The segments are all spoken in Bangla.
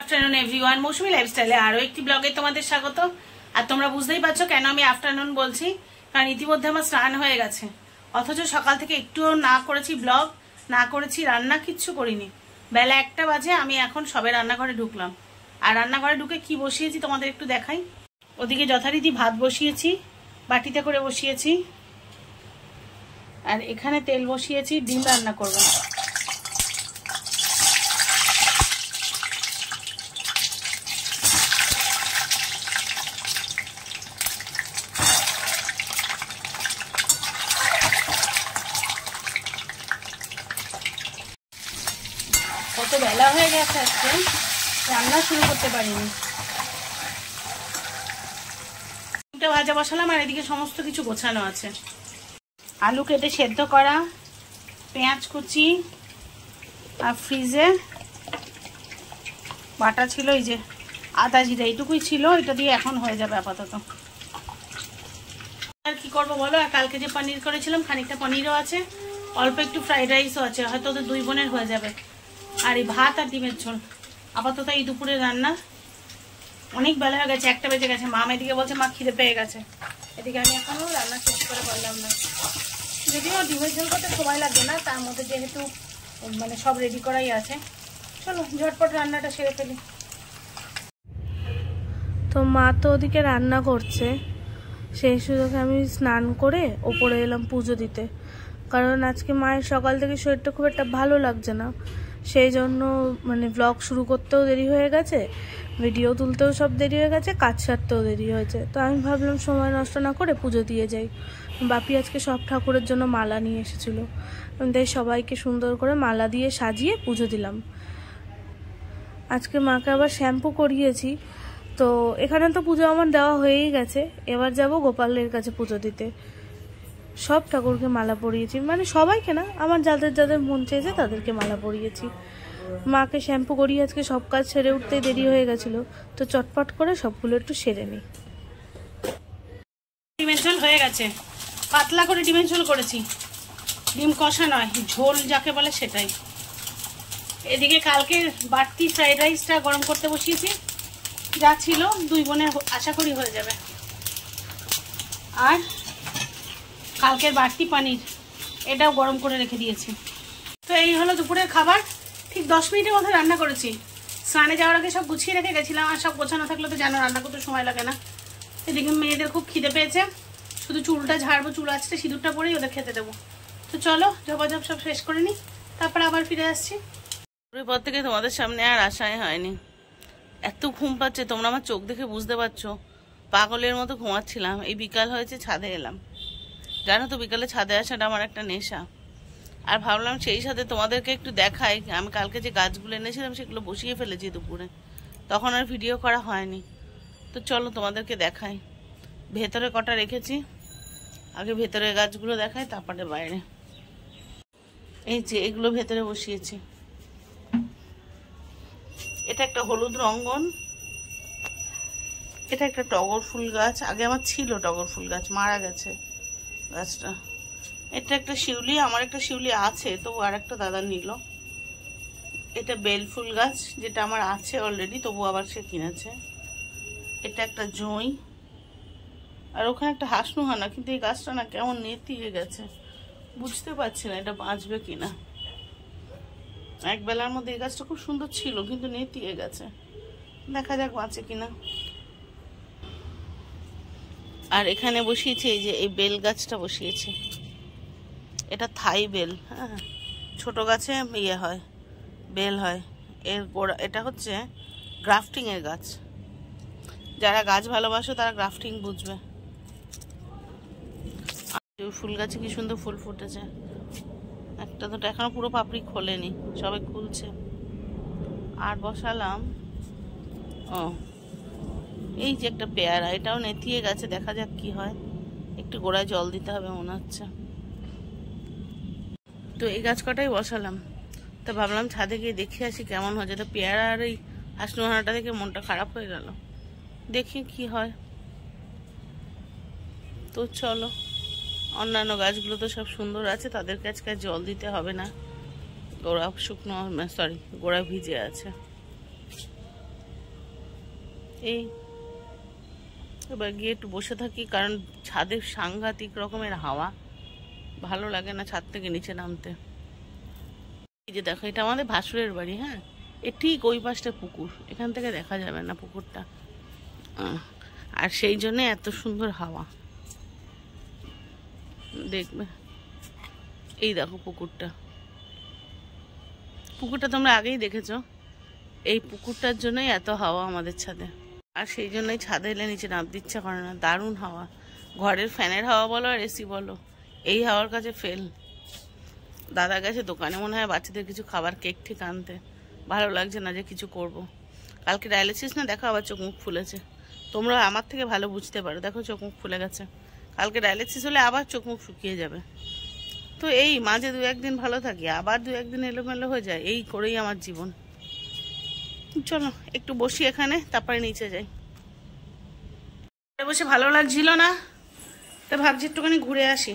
আফটারনুন এভরিওয়ান, মৌসুমী লাইফস্টাইলে আরো একটি ব্লগে তোমাদের স্বাগত। আর তোমরা বুঝতেই পারছো কেন আমি আফটারনুন বলছি, কারণ ইতিমধ্যে আমার স্নান হয়ে গেছে, অথচ সকাল থেকে একটুও না করেছি ব্লগ, না করেছি রান্না, কিচ্ছু করিনি। বেলা 1টা বাজে, আমি এখন সবে রান্নাঘরে ঢুকলাম। আর রান্নাঘরে ঢুকে কি বসিয়েছি তোমাদের একটু দেখাই। ওদিকে যথারীতি ভাত বসিয়েছি, বাটিতে করে বসিয়েছি। আর এখানে তেল বসিয়েছি, ডিম রান্না করবো। কত বেলা হয়ে গেছে, আজকে রান্না শুরু করতে পারিনি। ভাজা বসালাম আর এদিকে সমস্ত কিছু গোছানো আছে। আলু কেটে সেদ্ধ করা, পেঁয়াজ কুচি, আর ফ্রিজে বাটা ছিল, এই যে আদা জিরা এইটুকুই ছিল, এটা দিয়ে এখন হয়ে যাবে আপাতত। আর কি করবো বলো, আর কালকে যে পনির করেছিলাম খানিকটা পনিরও আছে, অল্প একটু ফ্রাইড রাইসও আছে, হয়তো ওদের 2 বোনের হয়ে যাবে। আর এই ভাত আর ডিমের ঝোল আপাতত এই দুপুরের রান্না। অনেক বেলা হয়ে গেছে, 1টা বেজে গেছে। মা এদিকে বলছে মা খিদে পেয়ে গেছে, এদিকে আমি এখনো রান্না শেষ করে পারলাম না। যদিও ডিমের ঝোল করতে সময় লাগবে না, তার মধ্যে যেহেতু মানে সব রেডি করাই আছে। চলো ঝটপট রান্নাটা সেরে ফেলি। তো মা তো ওদিকে রান্না করছে, সেই সুযোগে আমি স্নান করে ওপরে এলাম পুজো দিতে। কারণ আজকে মায়ের সকাল থেকে শরীরটা খুব একটা ভালো লাগছে না, সেই জন্য মানে ব্লগ শুরু করতেও দেরি হয়ে গেছে, ভিডিও তুলতেও সব দেরি হয়ে গেছে, কাজ সারতেও দেরি হয়েছে। তো আমি ভাবলাম সময় নষ্ট না করে পুজো দিয়ে যাই। বাপি আজকে সব ঠাকুরের জন্য মালা নিয়ে এসেছিলো, তাই সবাইকে সুন্দর করে মালা দিয়ে সাজিয়ে পুজো দিলাম। আজকে মাকে আবার শ্যাম্পু করিয়েছি। তো এখানে তো পুজো আমার দেওয়া হয়েই গেছে, এবার যাব গোপালের কাছে পুজো দিতে। সব ঠাকুরকে মালা পরিয়েছি, মানে সবাইকে না, আমার যাদের যাদের মন চেয়েছে তাদেরকে মালা পরিয়েছি। মাকে শ্যাম্পু করিয়ে আজকে সব কাজ সেরে উঠতে দেরি হয়ে গেছিলো, তো চটপট করে সবগুলো একটু সেরে নিই। ডিমের ঝোল হয়ে গেছে, পাতলা করে ডিমের ঝোল করেছি, ডিম কষা নয়, ঝোল যাকে বলে সেটাই। এদিকে কালকের বাড়তি ফ্রাইড রাইসটা গরম করতে বসিয়েছি, যা ছিল 2 বোনের আশা করি হয়ে যাবে। আর কালকের বাড়তি পনির, এটাও গরম করে রেখে দিয়েছি। তো এই হলো দুপুরের খাবার। ঠিক 10 মিনিটের মধ্যে রান্না করেছি। স্নানে যাওয়ার আগে সব গুছিয়ে রেখে গেছিলাম, আর সব গোছানো থাকলে তো জানো রান্না করতে সময় লাগে না। এদিকে মেয়েদের খুব খিদে পেয়েছে, শুধু চুলটা ঝাড়বো, চুল আঁচড়ে সিঁদুরটা পরেই ওদের খেতে দেবো। তো চলো ঝপাঝপ সব শেষ করে নিই, তারপর আবার ফিরে আসছি। পর থেকে তোমাদের সামনে আর আশাই হয়নি, এত ঘুম পাচ্ছে, তোমরা আমার চোখ দেখে বুঝতে পারছো। পাগলের মতো ঘুমাচ্ছিলাম, এই বিকাল হয়েছে, ছাদে এলাম। জানো তো বিকালে ছাদে আসাটা আমার একটা নেশা। আর ভাবলাম সেই সাথে তোমাদেরকে একটু দেখাই, আমি কালকে যে গাছগুলো এনেছিলাম সেগুলো বসিয়ে ফেলেছি দুপুরে, তখন আর ভিডিও করা হয়নি। তো চলো তোমাদেরকে দেখাই। ভেতরে কটা রেখেছি, আগে ভেতরের গাছগুলো দেখাই, তারপরে বাইরে। এই যে এগুলো ভেতরে বসিয়েছি। এটা একটা হলুদ রঙ্গন, এটা একটা টগর ফুল গাছ, আগে আমার ছিল টগর ফুল গাছ, মারা গেছে গাছটা। এটা একটা শিউলি, আমার একটা শিউলি আছে, তবু আর একটা দাদা নিল। এটা বেল ফুল গাছ, যেটা আমার আছে অলরেডি, তবু আবার সে কিনেছে। এটা একটা জুঁই, আর ওখানে একটা হাসনুহানা, কিন্তু এই গাছটা না কেমন নেতিয়ে গেছে, বুঝতে পারছি না এটা বাঁচবে কিনা। এক বেলার মধ্যে এই গাছটা খুব সুন্দর ছিল, কিন্তু নেতিয়ে গেছে, দেখা যাক বাঁচে কিনা। আর এখানে বসিয়েছি এই যে এই বেল গাছটা বসিয়েছি, এটা থাই বেল। হ্যাঁ, ছোট গাছে ইয়ে হয়, বেল হয়। এর গোড়া, এটা হচ্ছে গ্রাফটিং এর গাছ, যারা গাছ ভালোবাসো তারা গ্রাফটিং বুঝবে। ফুল গাছে কি সুন্দর ফুল ফুটেছে, একটা দুটো, এখনো পুরো পাপড়ি খোলেনি, সবে খুলছে। আর বসালাম এই যে একটা পেয়ারা, এটাও নেতিয়ে গেছে, দেখা যাক কি হয়, একটু গোড়ায় জল দিতে হবে মনে হচ্ছে। তো এই গাছ কটাই বসালাম, তো ভাবলাম ছাদে গিয়ে দেখে আসি কেমন হয়েছে। তো পেয়ারা আর এই হাসনুহানাটা দেখে মনটা খারাপ হয়ে গেল, দেখি কি হয়। তো চলো, অন্যান্য গাছগুলো তো সব সুন্দর আছে, তাদের কাছে জল দিতে হবে না, গোড়া শুকনো, সরি গোড়া ভিজে আছে। এই এবার গিয়ে একটু বসে থাকি, কারণ ছাদের সাংঘাতিক রকমের হাওয়া, ভালো লাগে না ছাদ থেকে নিচে নামতে। এই যে দেখো, এটা আমাদের ভাসুরের বাড়ি। হ্যাঁ, এ ঠিক ওই পাশটা পুকুর, এখান থেকে দেখা যাবে না পুকুরটা, আর সেই জন্য এত সুন্দর হাওয়া দেখবে। এই দেখো পুকুরটা, পুকুরটা তোমরা আগেই দেখেছো। এই পুকুরটার জন্যই এত হাওয়া আমাদের ছাদে, আর সেই জন্যই ছাদে এলে নিচে নামতে ইচ্ছা করে না। দারুণ হাওয়া, ঘরের ফ্যানের হাওয়া বলো আর এসি বলো, এই হাওয়ার কাছে ফেল। দাদা গেছে দোকানে মনে হয় বাচ্চাদের কিছু খাবার, কেক ঠিক আনতে। ভালো লাগছে না যে কিছু করব। কালকে ডায়ালিসিস না, দেখো আবার চোখ মুখ ফুলেছে। তোমরা আমার থেকে ভালো বুঝতে পারো, দেখো চোখ মুখ ফুলে গেছে। কালকে ডায়ালিসিস হলে আবার চোখ মুখ শুকিয়ে যাবে। তো এই মাঝে 2-1 দিন ভালো থাকি, আবার 2-1 দিন এলোমেলো হয়ে যায়, এই করেই আমার জীবন। চলো একটু বসি এখানে, তারপরে নিচে যাই। বসে ভালো লাগছিল না, তো ভাবছি একটুখানি ঘুরে আসি।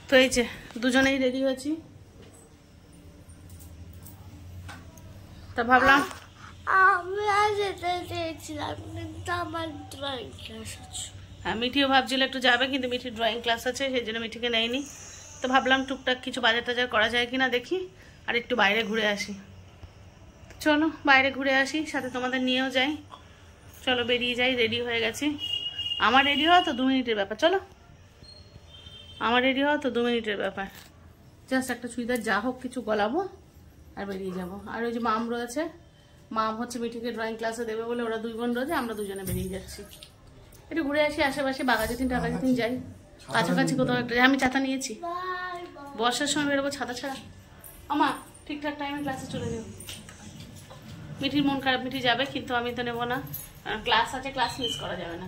তো এই যে দুজনেই রেডি হয়েছি, তা ভাবলাম হ্যাঁ, মিঠিও ভাবছিল একটু যাবে, কিন্তু মিঠির ড্রয়িং ক্লাস আছে, সেই জন্য মিঠিকে নেয়নি। তো ভাবলাম টুকটাক কিছু বাজার টাজার করা যায় কিনা দেখি, আর একটু বাইরে ঘুরে আসি। চলো বাইরে ঘুরে আসি, সাথে তোমাদের নিয়েও যাই। চলো বেরিয়ে যাই, রেডি হয়ে গেছি। আমার রেডি হওয়া তো 2 মিনিটের ব্যাপার, চলো আমার রেডি হওয়া তো 2 মিনিটের ব্যাপার। জাস্ট একটা চুড়িদার যা হোক কিছু গলাবো আর বেরিয়ে যাব। আর ওই যে মাম রয়েছে, মাম হচ্ছে মিঠিকে ড্রয়িং ক্লাসে দেবে বলে, ওরা 2 বোন রয়েছে, আমরা দুজনে বেরিয়ে যাচ্ছি। একটু ঘুরে আসি আশেপাশে, বাঘাযতীন টাঘাযতীন যাই, কাছাকাছি কোথাও একটা। আমি ছাতা নিয়েছি, বর্ষার সময় বেরোবো ছাতা ছাড়া। আমা ঠিকঠাক টাইমে ক্লাসে চলে যাবো। মিঠির মন খারাপ, মিঠি যাবে কিন্তু আমি তো নেবো না, ক্লাস আছে, ক্লাস মিস করা যাবে না।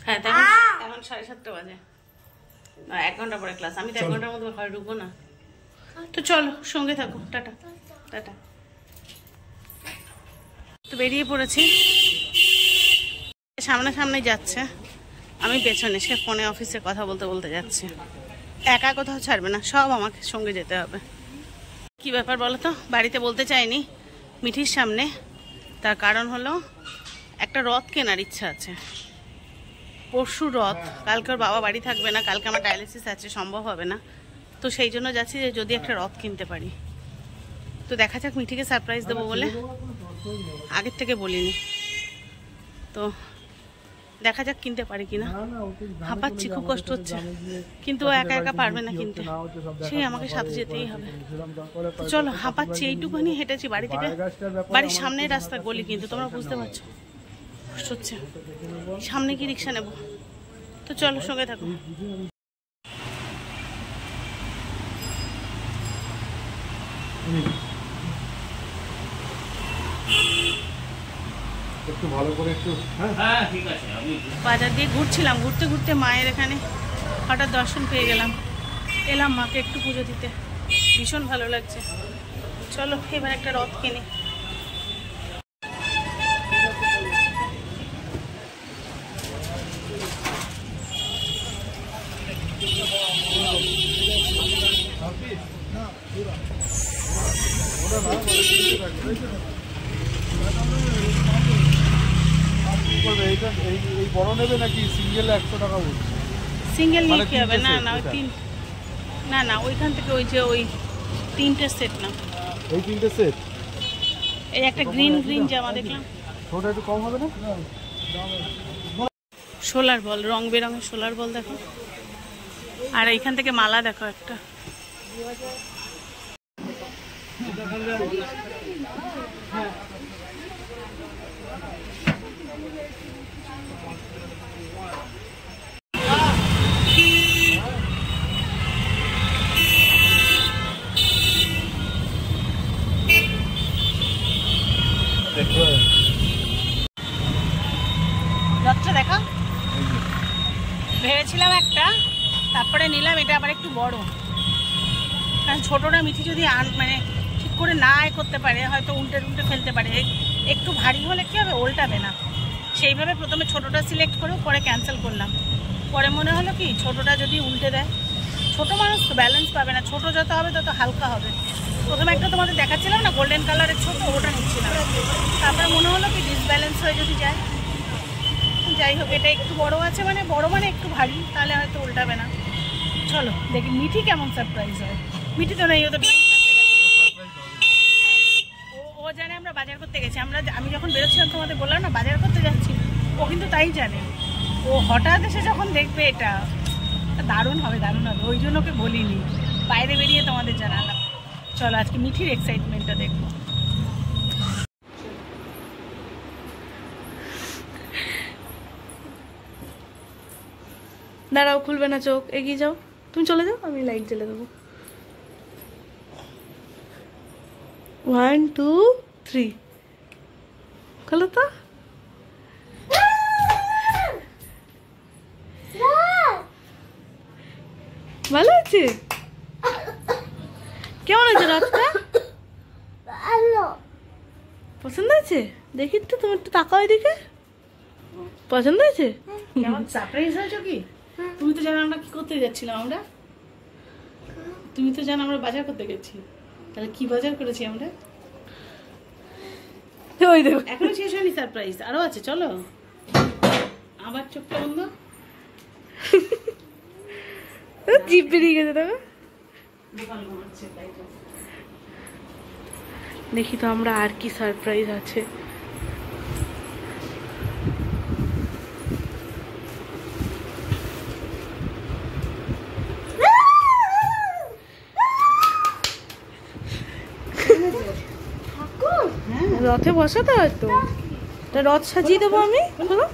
হ্যাঁ তাই, এখন 7:30 বাজে, 1 ঘন্টা পরে ক্লাস। আমি তো 1 ঘন্টার মধ্যে ঘরে ঢুকবো না। তো চলো সঙ্গে থাকো, টাটা টাটা। তো বেরিয়ে পড়েছি, সামনাসামনি যাচ্ছে, আমি পেছনে, সে ফোনে অফিসে কথা বলতে বলতে যাচ্ছে। একা কোথাও ছাড়বে না, সব আমাকে সঙ্গে যেতে হবে। কি ব্যাপার বলো তো, বাড়িতে বলতে চাইনি মিঠির সামনে, তার কারণ হলো একটা রথ কেনার ইচ্ছা আছে। পরশু রথ, কালকে ওর বাবা বাড়ি থাকবে না, কালকে আমার ডায়ালিসিস আছে, সম্ভব হবে না। তো সেই জন্য যাচ্ছি যে যদি একটা রথ কিনতে পারি। তো দেখা যাক, মিঠিকে সারপ্রাইজ দেবো বলে আগের থেকে বলিনি, তো দেখা যাক কিনতে পারি কিনা। হাঁপাচ্ছি, খুব কষ্ট হচ্ছে, কিন্তু ও একা একা পারবে না কিনতে, সেই আমাকে সাথে যেতেই হবে। চলো, হাঁপাচ্ছি, এইটুকুনি হেঁটেছি বাড়ি থেকে, বাড়ির সামনের রাস্তা গলি, কিন্তু তোমরা বুঝতে পারছো কষ্ট হচ্ছে। সামনে কি রিক্সা নেব? তো চলো সঙ্গে থাকো। একটু ভালো করে একটু, হ্যাঁ ঠিক আছে। আমি বাজার দিয়ে ঘুরছিলাম, ঘুরতে ঘুরতে মায়ের এখানে হঠাৎ দর্শন পেয়ে গেলাম, এলাম মাকে একটু পুজো দিতে, ভীষণ ভালো লাগছে। চলো এবার একটা রথ কিনি। এই বড় নেবে নাকি সিঙ্গেল 100 টাকা বলছে? সিঙ্গেল নিয়ে কি হবে? না না, ওই 3, না না ওইখান থেকে ওই যে ওই 3টে সেট না, এই 3টে সেট। এই একটা গ্রিন গ্রিন জামা দেখলাম, ওটা একটু কম হবে না? সোলার বল, রং বেরঙের সোলার বল দেখো, আর এইখান থেকে মালা দেখো একটা। রথটা দেখা ভেবেছিলাম একটা, তারপরে নিলাম এটা আবার একটু বড়, কারণ ছোটটা মিঠি যদি মানে ঠিক করে না করতে পারে, হয়তো উল্টে উল্টে ফেলতে পারে। একটু ভারী হলে কি হবে, উল্টাবে না। সেইভাবে প্রথমে ছোটটা সিলেক্ট করে পরে ক্যান্সেল করলাম, পরে মনে হলো কি ছোটটা যদি উল্টে দেয়, ছোট মানুষ তো ব্যালেন্স পাবে না, ছোট যত হবে তত হালকা হবে। প্রথমে একটা তোমাদের দেখাচ্ছিলাম না গোল্ডেন কালারের ছোট, ওটা নিচ্ছিলাম, তারপরে মনে হলো কি ডিসব্যালেন্স হয়ে যদি যায়। যাই হোক, এটা একটু বড় আছে, মানে বড় মানে একটু ভারী, তাহলে হয়তো উল্টাবে না। চলো দেখি মিঠি কেমন সারপ্রাইজ হয়। মিঠি তো নেই, ও তো ড্রয়িং ক্লাসে গেছে। ও জানে আমরা বাজার করতে গেছি। আমি যখন বেরোচ্ছিলাম তোমাদের বললাম না বাজার করতে যাচ্ছি, ও কিন্তু তাই জানে। ও হঠাৎ এসে যখন দেখবে এটা দারুণ হবে, দারুণ হবে, ওই জন্য ওকে বলিনি, বাইরে বেরিয়ে তোমাদের জানালাম। চলো আজকে মিঠির এক্সাইটমেন্টটা দেখবো। দাঁড়াও, খুলবে না চোখ, এগিয়ে যাও, তুমি চলে যাও, আমি লাইট জ্বেলে দেবো। 1 2 3 খোলো তো। ভালো আছে? কেমন আছে রথটা? পছন্দ হয়েছে? দেখি তো, তুমি একটু তাকাও এদিকে। পছন্দ হয়েছে? কেমন সারপ্রাইজ হয়েছো কি? তুমি তো জানো আমরা কি করতে যাচ্ছিলাম। তুমি তো জানো আমরা বাজার করতে গেছি। তাহলে কি বাজার করেছি আমরা? ওই দেখো, এখনো শেষ হয়নি সারপ্রাইজ, আরো আছে। চলো আবার চোখটা বন্ধ। জিভ বেরিয়ে গেছে। দেখো, দেখি তো আমরা আর কি সারপ্রাইজ আছে। রথে বসাতে হয়তো, তা রথ সাজিয়ে দেবো আমি। বলো,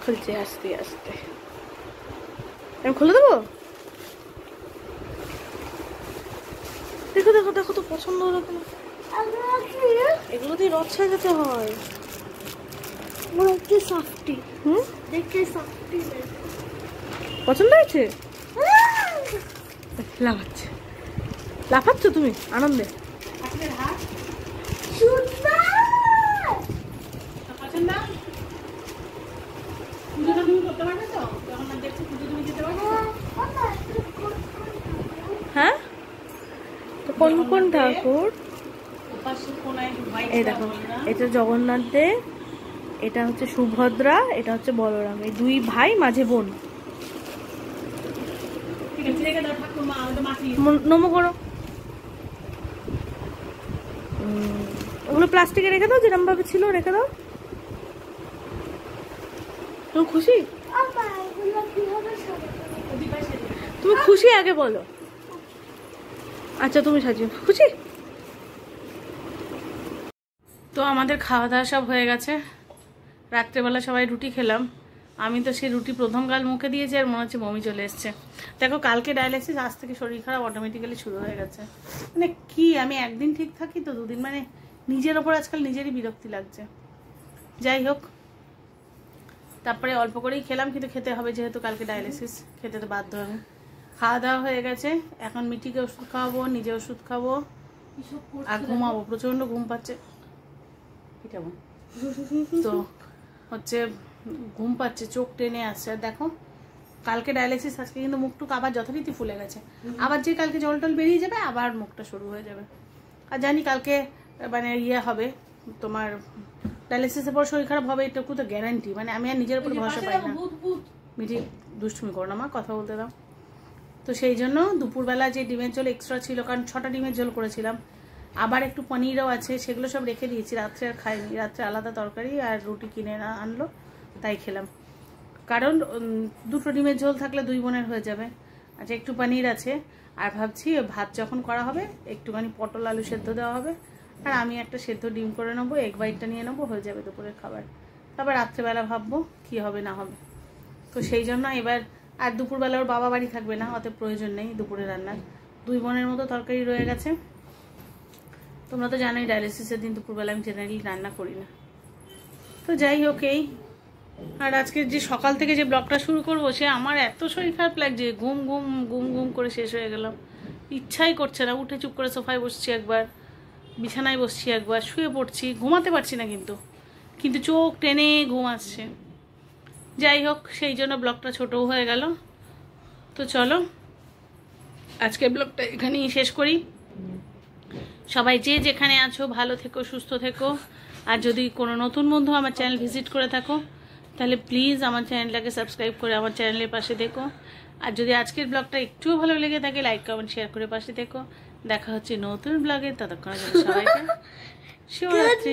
খুলছে আস্তে আস্তে। আমি খুলে দেবো। দেখো দেখো দেখো তো, পছন্দ হলো কিনা। এগুলো দিয়ে রথ সাজাতে হয়। পছন্দ হয়েছে? লাফাচ্ছে, লাফাচ্ছ তুমি আনন্দে? হ্যাঁ, তো কোন কোন ঠাকুর? এই দেখো, এটা জগন্নাথ দেব, এটা হচ্ছে সুভদ্রা, এটা হচ্ছে বলরাম, এই দুই ভাই মাঝে বোন। নমো করো। ওগুলো প্লাস্টিকে রেখে দাও, যেরকম ভাবে ছিল রেখে দাও। তুমি খুশি? তুমি খুশি আগে বলো। আচ্ছা, তুমি সাজিও। খুশি? তো আমাদের খাওয়া দাওয়া সব হয়ে গেছে। রাত্রেবেলা সবাই রুটি খেলাম। আমি তো সেই রুটি প্রথম কাল মুখে দিয়েছি আর মনে হচ্ছে বমি চলে এসছে। দেখো কালকে ডায়ালিসিস, আজ থেকে শরীর খারাপ অটোমেটিক্যালি শুরু হয়ে গেছে। মানে কি, আমি একদিন ঠিক থাকি তো দুদিন, মানে নিজের ওপর আজকাল নিজেরই বিরক্তি লাগছে। যাই হোক, তারপরে অল্প করেই খেলাম, কিন্তু খেতে হবে যেহেতু কালকে ডায়ালিসিস, খেতে তো বাধ্য আমি। খাওয়া দাওয়া হয়ে গেছে, এখন মিঠিকে ওষুধ খাওয়াবো, নিজে ওষুধ খাবো আর ঘুমাবো। প্রচন্ড ঘুম পাচ্ছে। তো হচ্ছে ঘুম পাচ্ছে, চোখ টেনে আসছে। আর দেখো কালকে ডায়ালিসিস, আজকে কিন্তু মুখটুক আবার যথারীতি ফুলে গেছে। আবার যে কালকে জল টল বেরিয়ে যাবে, আবার মুখটা শুরু হয়ে যাবে। আর জানি কালকে মানে হবে তোমার ডায়ালিসিসের পর শরীর খারাপ হবে, এটুকু তো গ্যারান্টি। মানে আমি আর নিজের উপর ভরসা পাই না। মিঠি দুষ্টুমি করো না মা, কথা বলতে দাও। তো সেই জন্য দুপুরবেলা যে ডিমের ঝোল এক্সট্রা ছিল, কারণ 6টা ডিমের ঝোল করেছিলাম, আবার একটু পনিরও আছে, সেগুলো সব রেখে দিয়েছি। রাত্রে আর খাইনি, রাত্রে আলাদা তরকারি আর রুটি কিনে আনলো, তাই খেলাম। কারণ 2টো ডিমের ঝোল থাকলে 2 বোনের হয়ে যাবে। আচ্ছা, একটু পনির আছে। আর ভাবছি ভাত যখন করা হবে একটুখানি পটল আলু সেদ্ধ দেওয়া হবে, আর আমি একটা সেদ্ধ ডিম করে নেবো, এগ বাইটটা নিয়ে নেবো, হয়ে যাবে দুপুরের খাবার। তারপর রাত্রেবেলা ভাববো কি হবে না হবে। তো সেই জন্য এবার আর দুপুরবেলা ওর বাবা বাড়ি থাকবে না, অত প্রয়োজন নেই দুপুরে রান্নার। 2 বোনের মতো তরকারি রয়ে গেছে। তোমরা তো জানোই ডায়ালিসিসের দিন দুপুরবেলা আমি জেনারেলি রান্না করি না। তো যাই হোক এই, আর আজকে যে সকাল থেকে যে ব্লগটা শুরু করবো, সে আমার এত শরীর খারাপ লাগছে, ঘুম ঘুম ঘুম ঘুম করে শেষ হয়ে গেলাম। ইচ্ছাই করছে না, উঠে চুপ করে সোফায় বসছি, একবার বিছানায় বসছি, একবার শুয়ে পড়ছি, ঘুমাতে পারছি না কিন্তু কিন্তু চোখ টেনে ঘুম আসছে। যাই হোক, সেই জন্য ব্লগটা ছোটও হয়ে গেল। তো চলো আজকের ব্লগটা এখানেই শেষ করি। সবাই যে যেখানে আছো ভালো থেকো, সুস্থ থেকো। আর যদি কোনো নতুন বন্ধু আমার চ্যানেল ভিজিট করে থাকো তাহলে প্লিজ আমার চ্যানেলটাকে সাবস্ক্রাইব করে আমার চ্যানেলের পাশে থেকো। আর যদি আজকের ব্লগটা একটুও ভালো লেগে থাকে লাইক কমেন্ট শেয়ার করে পাশে থেকো। দেখা হচ্ছে নতুন ব্লগে, ততক্ষণের জন্য সবাইকে শুভরাত্রি।